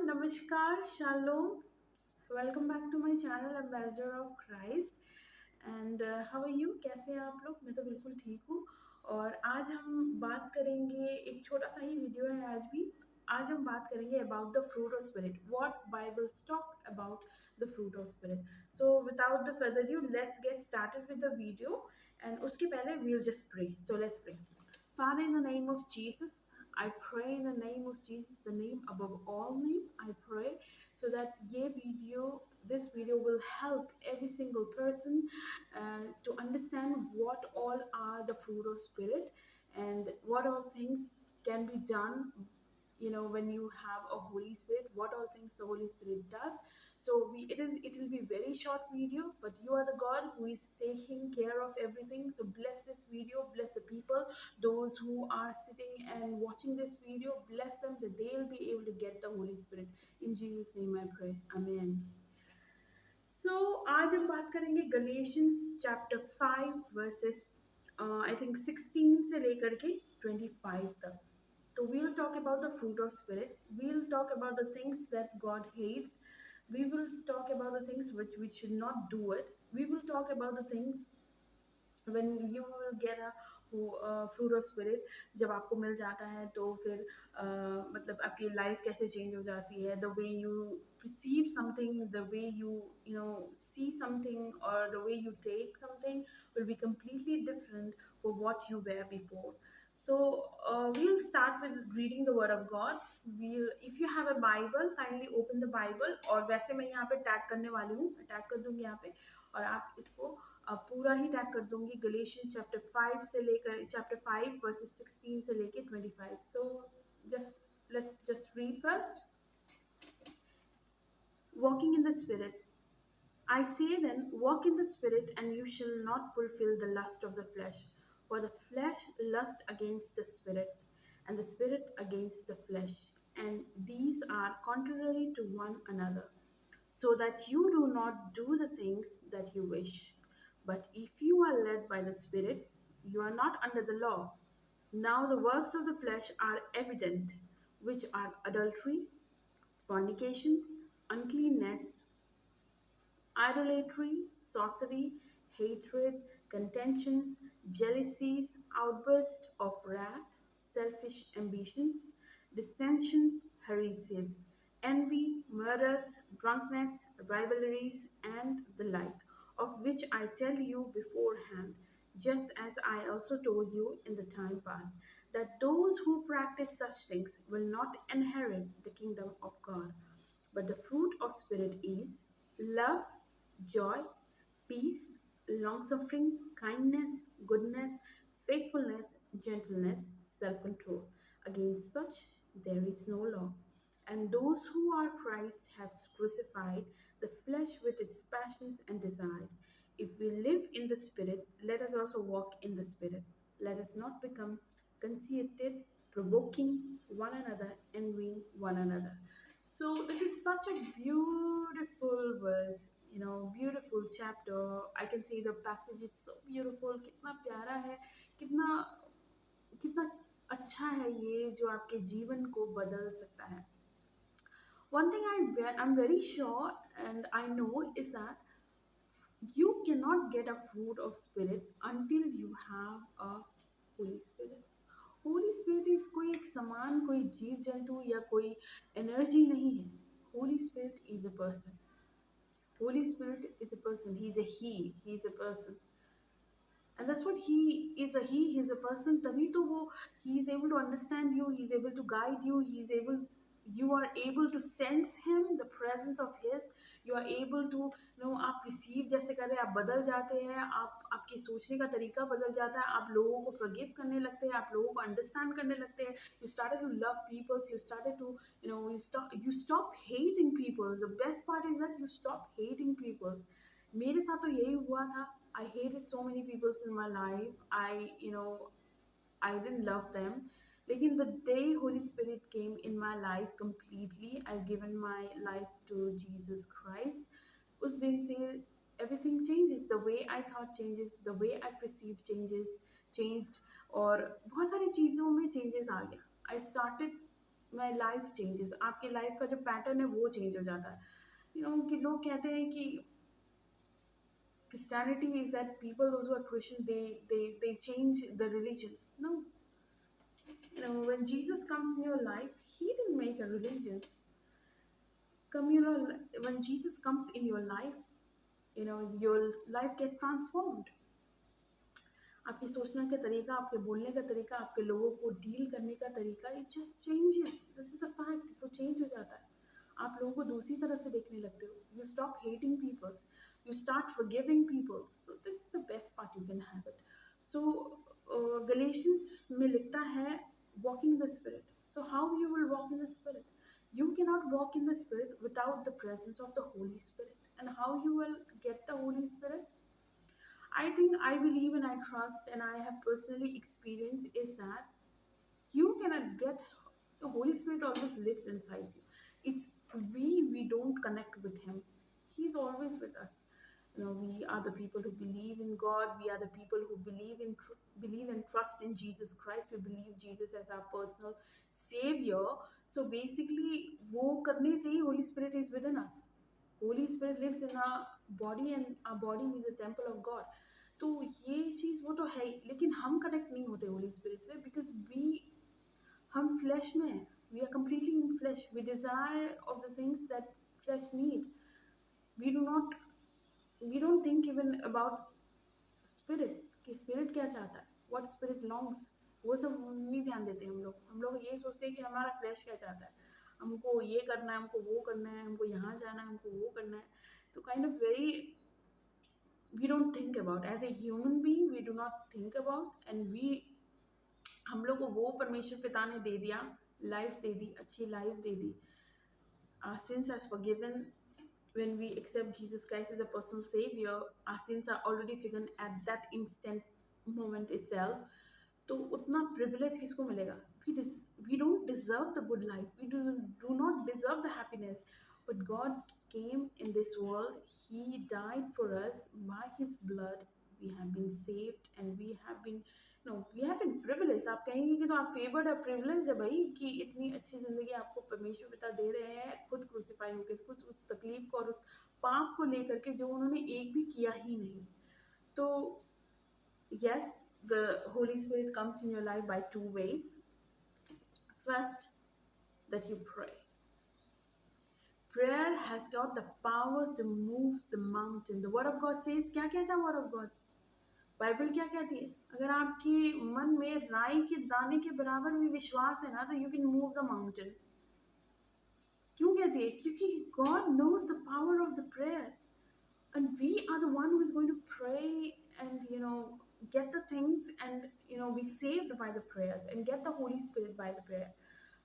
Namaskar, Shalom. Welcome back to my channel Ambassador of Christ. And how are you, कैसे हैं आप लोग? मैं तो बिल्कुल ठीक हूँ। और आज हम बात करेंगे, एक छोटा सा ही वीडियो है आज भी। आज हम बात करेंगे about the fruit of spirit, what Bibles talk about the fruit of spirit. So without the further due let's get started with the video. And उसके पहले we'll just pray, so let's pray. Father, in the name of Jesus, I pray in the name of Jesus, the name above all name. I pray so that this video will help every single person to understand what all are the fruit of spirit and what all things can be done, when you have a Holy Spirit, what all things the Holy Spirit does. So it will be very short video, but you are the God who is taking care of everything. So bless this video, bless the people, those who are sitting and watching this video, bless them that they will be able to get the Holy Spirit. In Jesus name I pray, amen. So आज हम बात करेंगे Galatians chapter 5 versus I think 16 से लेकर के 25 तक. So we'll talk about the fruit of spirit. We'll talk about the things that God hates. We will talk about the things which we should not do it. We will talk about the things when you will get a fruit of spirit. जब आपको मिल जाता है तो फिर मतलब आपकी life कैसे change हो जाती है. The way you perceive something, the way you see something, or the way you take something will be completely different for what you were before. So we'll start with reading the word of God. If you have a Bible, kindly open the Bible. और वैसे मैं यहाँ पे tag करने वाली हूँ, tag कर दूंगी यहाँ पे, और आप इसको पूरा ही टैग कर दूंगी. गलेशियंस चैप्टर 5 से लेकर चैप्टर 5 वर्सेस 16 से लेकर 25. सो let's just read first. Walking in the Spirit. I say then, walk in the Spirit, and you shall not fulfill the lust of the flesh. For the flesh lusts against the Spirit, and the Spirit against the flesh. And these are contrary to one another, so that you do not do the things that you wish. But if you are led by the Spirit, you are not under the law. Now the works of the flesh are evident, which are adultery, fornications, uncleanness, idolatry, sorcery, hatred, contentions, jealousies, outbursts of wrath, selfish ambitions, dissensions, heresies, envy, murders, drunkenness, rivalries, and the like, of which I tell you beforehand, just as I also told you in the time past, that those who practice such things will not inherit the kingdom of God. But the fruit of Spirit is love, joy, peace, long suffering, kindness, goodness, faithfulness, gentleness, self control. Against such there is no law. And those who are Christ have crucified the flesh with its passions and desires. If we live in the Spirit, let us also walk in the Spirit. Let us not become conceited, provoking one another, envying one another. So this is such a beautiful verse, beautiful chapter. I can say the passage is so beautiful. कितना प्यारा है, कितना कितना अच्छा है ये, जो आपके जीवन को बदल सकता है. One thing I'm very sure and I know is that you cannot get a fruit of spirit until you have a Holy Spirit. Holi spirit is कोई एक समान, कोई जीव जंतु या कोई एनर्जी नहीं है. Holi spirit is a person. Holi spirit is a person. He is a he is a person. And that's what he's a person. तभी तो वो he is able to understand you, he is able to guide you, you are able to sense him, the presence of his. You are able to आप receive जैसे कर रहे हैं, आप बदल जाते हैं, आपके सोचने का तरीका बदल जाता है, आप लोगों को forgive करने लगते हैं, आप लोगों को understand करने लगते हैं. You started to love people, you started to you stop hating people. The best part is that you stop hating people. मेरे साथ तो यही हुआ था. I hated so many people in my life. I didn't love them. Lekin the day Holy Spirit came in my life completely, I've given my life to Jesus Christ. उस दिन से everything changes. The way I thought changes, the way I perceive changed, और बहुत सारी चीज़ों में changes आ गया. I started my life changes, आपकी लाइफ का जो पैटर्न है वो चेंज हो जाता है। कि लोग कहते हैं कि Christianity is that people who are Christian, they change the religion. No, when Jesus comes in your life, He didn't make a religion. When Jesus comes in your life, your life get transformed. आपकी सोचने का तरीका, आपके बोलने का तरीका, आपके लोगों को डील करने का तरीका, it just changes. This is the fact, वो चेंज हो जाता है। आप लोगों को दूसरी तरह से देखने लगते हो। You stop hating people, you start forgiving people. So this is the best part, you can have it. So Galatians में लिखता है walking the spirit. So how you will walk in the spirit? You cannot walk in the Spirit without the presence of the Holy Spirit. And how you will get the Holy Spirit? I think, I believe, and I trust, and I have personally experienced is that you cannot get the Holy Spirit always lives inside you. It's we don't connect with Him. He's always with us. We are the people who believe in God. We are the people who believe and trust in Jesus Christ. We believe Jesus as our personal Savior. So basically, वो करने से ही Holy Spirit is within us. Holy Spirit lives in our body, and our body is a temple of God. तो ये चीज़ वो तो है ही, लेकिन हम कनेक्ट नहीं होते होली स्पिरिट से, बिकॉज हम फ्लैश में हैं। We are completely in flesh. We desire of the things that flesh need. We do not we don't think even about spirit, कि स्पिरिट क्या चाहता है, व्हाट स्पिरिट लॉन्ग्स, वो सब नहीं ध्यान देते हम लोग ये सोचते हैं कि हमारा फ्लैश क्या चाहता है, हमको ये करना है, हमको वो करना है, हमको यहाँ जाना है, हमको वो करना है। तो kind of very we don't think about, as a human being we do not think about, and हम लोग को वो परमेश्वर पिता ने दे दिया, लाइफ दे दी, अच्छी life they the. Our sins are forgiven when we accept Jesus Christ as a personal savior. Our sins are already forgiven at that instant moment itself. तो उतना privilege किसको मिलेगा? We don't deserve the good life. We do not deserve the happiness. But God came in this world. He died for us. By His blood, we have been saved, and we have been privileged. आप कहेंगे कि तो आप favoured है, privilege है भाई, कि इतनी अच्छी जिंदगी आपको परमेश्वर पिता दे रहे हैं, खुद क्रूसिफाई होकर, खुद उस तकलीफ को और उस पाप को लेकर के, जो उन्होंने एक भी किया ही नहीं। तो yes, the Holy Spirit comes in your life by two ways. First, that you pray. Prayer has got the power to move the mountain. The word of God says, क्या कहता है word of God? बाइबल क्या कहती है? अगर आपके मन में राई के दाने के बराबर भी विश्वास है ना, तो you can move the mountain. क्यों कहती है? क्योंकि God knows the power of the prayer, and we are the one who is going to pray and get the things and be saved by the prayers and get the Holy Spirit by the prayer.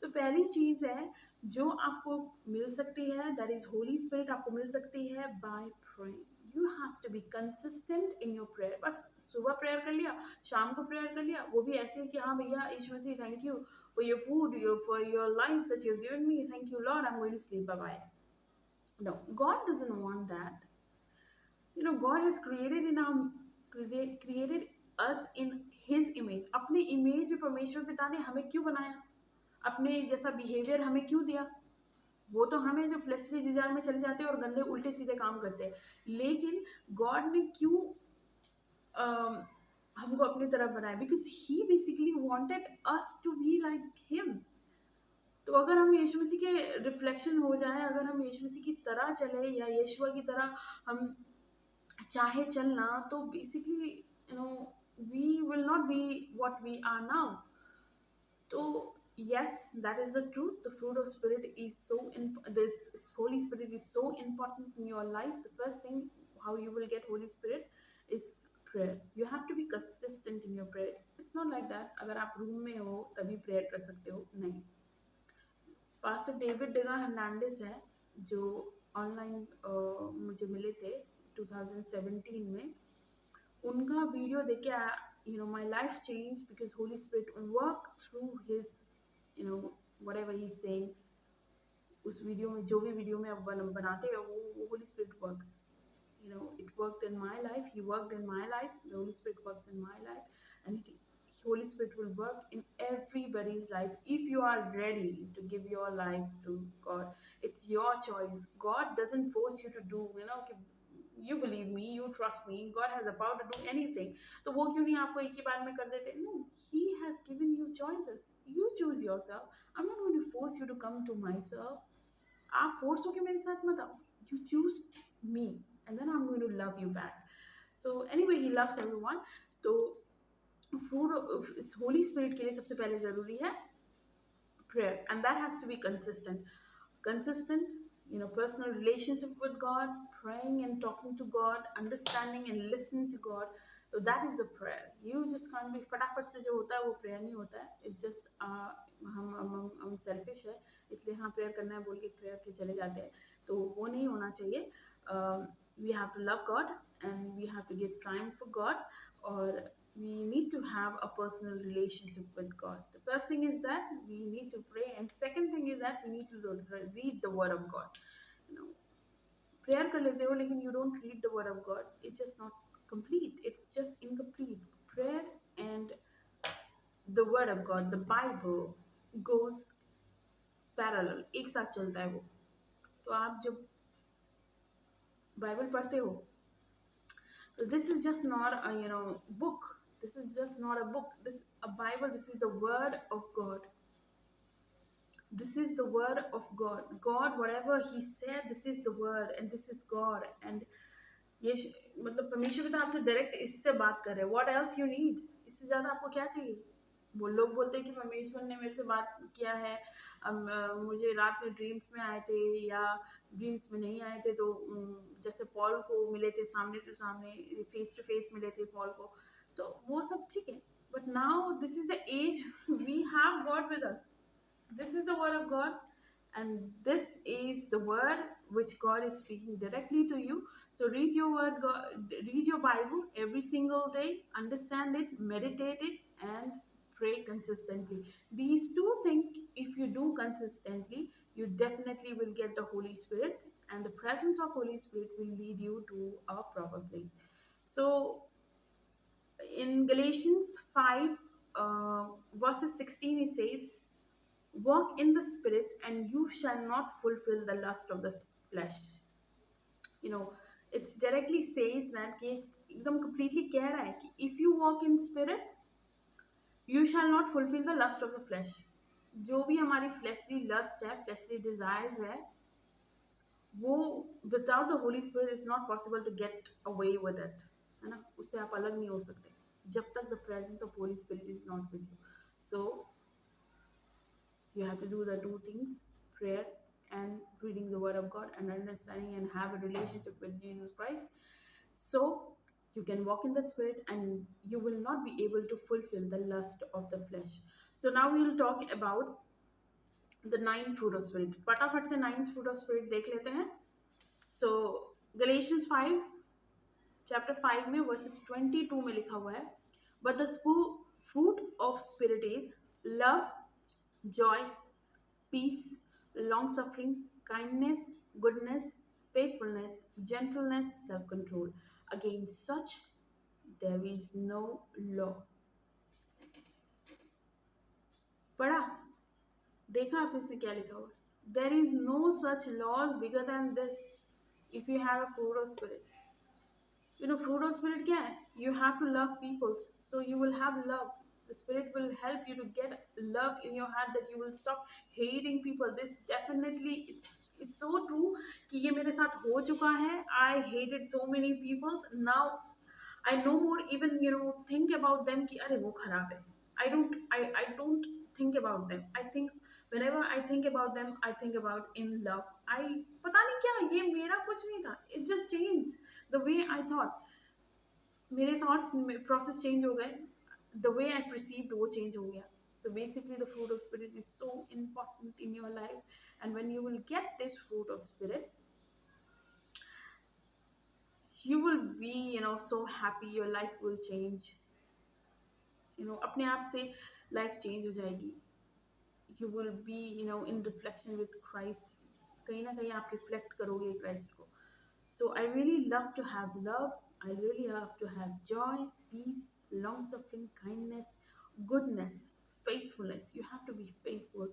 तो पहली चीज है जो आपको मिल सकती है, that is Holi spirit, आपको मिल सकती है by praying. You have to be consistent in your prayer. बस सुबह प्रेयर कर लिया, शाम को प्रेयर कर लिया, वो भी ऐसे कि हाँ भैया यीशु मसीह, thank you for your food, for your life that you have given me, thank you lord, I am going to sleep, bye bye. No, God doesn't want that. God has created us in His image. अपने image में परमेश्वर पिता ने हमें क्यों बनाया? अपने जैसा बिहेवियर हमें क्यों दिया? वो तो हमें जो फ्लेशली डिजायर में चले जाते हैं और गंदे उल्टे सीधे काम करते हैं, लेकिन गॉड ने क्यों हमको अपनी तरफ बनाया? Because he basically wanted us to be like him. तो अगर हम यीशु मसीह के रिफ्लेक्शन हो जाए, अगर हम यीशु मसीह की तरह चले या यीशुआ की तरह हम चाहे चलना, तो basically we will not be what we are now. So yes, that is the truth. The fruit of spirit is this Holy Spirit is so important in your life. The first thing how you will get Holy Spirit is prayer. You have to be consistent in your prayer. It's not like that अगर आप room में हो तभी prayer कर सकते हो, नहीं। Pastor David डेगा Hernandez है जो ऑनलाइन मुझे मिले थे 2017 में, उनका वीडियो देख के my life changed because Holy Spirit worked through his whatever he's saying. उस वीडियो में, जो भी वीडियो में आप बनाते हो, वो Holy Spirit works. It worked in my life. He worked in my life. The Holy Spirit works in my life, and Holy Spirit will work in everybody's life if you are ready to give your life to God. It's your choice. God doesn't force you to do, you believe me, you trust me, God has the power to do anything. तो वो क्यों नहीं आपको एक ही बार में कर देते? No, He has given you choices. You choose yourself. I'm not going to force you to come to myself. आप फोर्स होके मेरे साथ मत आओ. You choose me, and then I'm going to love you back. So anyway, He loves everyone. तो fruit Holi spirit के लिए सबसे पहले जरूरी है prayer, and that has to be consistent, personal relationship with God, praying and talking to God, understanding and listening to God. So that is the prayer. You just can't be फटाफट से जो होता है वो prayer नहीं होता है. It's just हम selfish है, इसलिए हाँ prayer करना है बोल के prayer के चले जाते हैं. तो वो नहीं होना चाहिए. We have to love God, and we have to give time for God, or we need to have a personal relationship with God. The first thing is that we need to pray, and second thing is that we need to read the Word of God. You know, prayer कर लेते हो लेकिन you don't read the Word of God. It's just not complete. It's just incomplete. Prayer and the Word of God, the Bible, goes parallel. एक साथ चलता है वो. तो आप जब बाइबल पढ़ते हो, so this is just not a book. This is just not a book. This a Bible. This is the Word of God. This is the Word of God. God, whatever He said, this is the Word, and this is God. And ये मतलब परमेश्वर पिता आपसे direct इससे बात कर रहे हैं. What else you need? इससे ज़्यादा आपको क्या चाहिए? वो लोग बोलते हैं कि परमेश्वर ने मेरे से बात किया है, मुझे रात में ड्रीम्स में आए थे या ड्रीम्स में नहीं आए थे. तो जैसे पॉल को मिले थे सामने टू सामने, फेस टू फेस मिले थे पॉल को, तो वो सब ठीक है. But now this is the age we have God with us. This is the Word of God, and this is the word which God is speaking directly to you. So read your word, read your Bible every single day, understand it, meditate it, and pray consistently. These two things, if you do consistently, you definitely will get the Holy Spirit, and the presence of Holy Spirit will lead you to a proper place. So in Galatians 5 verses 16, it says, walk in the Spirit, and you shall not fulfill the lust of the flesh. It's directly says that कि एकदम completely कह रहा है कि if you walk in Spirit, you shall not fulfill the lust of the flesh. जो भी हमारी fleshly lust है, fleshly desires है, वो without the Holy Spirit is not possible to get away with it. है ना? उससे आप अलग नहीं हो सकते जब तक the presence of Holy Spirit is not with you. So you have to do the two things: prayer and reading the Word of God, and understanding and have a relationship with Jesus Christ. So you can walk in the Spirit, and you will not be able to fulfill the lust of the flesh. So now we will talk about the 9 fruit of Spirit. फटाफट से 9 fruit of Spirit देख लेते हैं. So Galatians 5 chapter 5 में verses 22 में लिखा हुआ है, but the fruit of Spirit is love, joy, peace, long suffering, kindness, goodness, faithfulness, gentleness, self control. Against such there is no law. पढ़ा? देखा आपने इसमें क्या लिखा हुआ? There is no such laws bigger than this if you have a fruit of Spirit. Fruit of Spirit क्या है? You have to love people, so you will have love. The Spirit will help you to get love in your heart, that you will stop hating people. This definitely, it's so true कि ये मेरे साथ हो चुका है. I hated so many people. Now I no more even think about them कि अरे वो खराब है. I don't think about them. I think whenever I think about them, I think about in love. I पता नहीं क्या, ये मेरा कुछ नहीं था. It just changed the way I thought. मेरे thoughts process change हो गए. The way I perceived वो change हो गया. So basically the fruit of Spirit is so important in your life, and when you will get this fruit of Spirit, you will be so happy. Your life will change. अपने आप से life change हो जाएगी. You will be in reflection with Christ. कहीं ना कहीं आप reflect करोगे Christ को. So I really love to have love. I really love to have joy, peace, long suffering, kindness, goodness, faithfulness. You have to be faithful.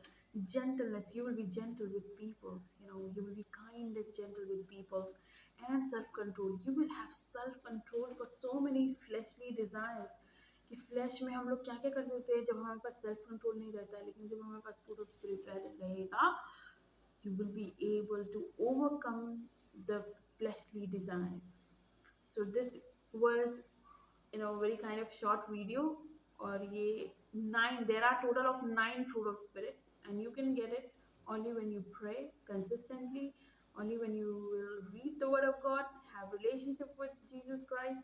Gentleness. You will be gentle with peoples. You will be kind and gentle with peoples. And self-control. You will have self-control for so many fleshly desires. कि flash में हम लोग क्या क्या कर देते हैं जब हमारे पास सेल्फ कंट्रोल नहीं रहता है, लेकिन जब हमारे पास फ्रूट ऑफ स्पिरिट रहेगा, you will be able to overcome the fleshly desires. So this was very kind of short video. और ये 9, there are total of 9 fruit of spirit, and you can get it only when you pray consistently, only when you will read the word of God, have relationship with Jesus Christ,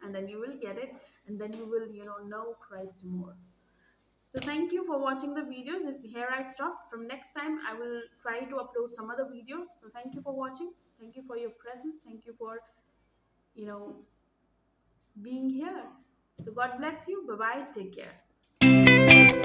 and then you will get it, and then you will know Christ more. So thank you for watching the video. This here I stop. From next time I will try to upload some other videos. So thank you for watching. Thank you for your presence. Thank you for you know being here. So God bless you. Bye bye. Take care.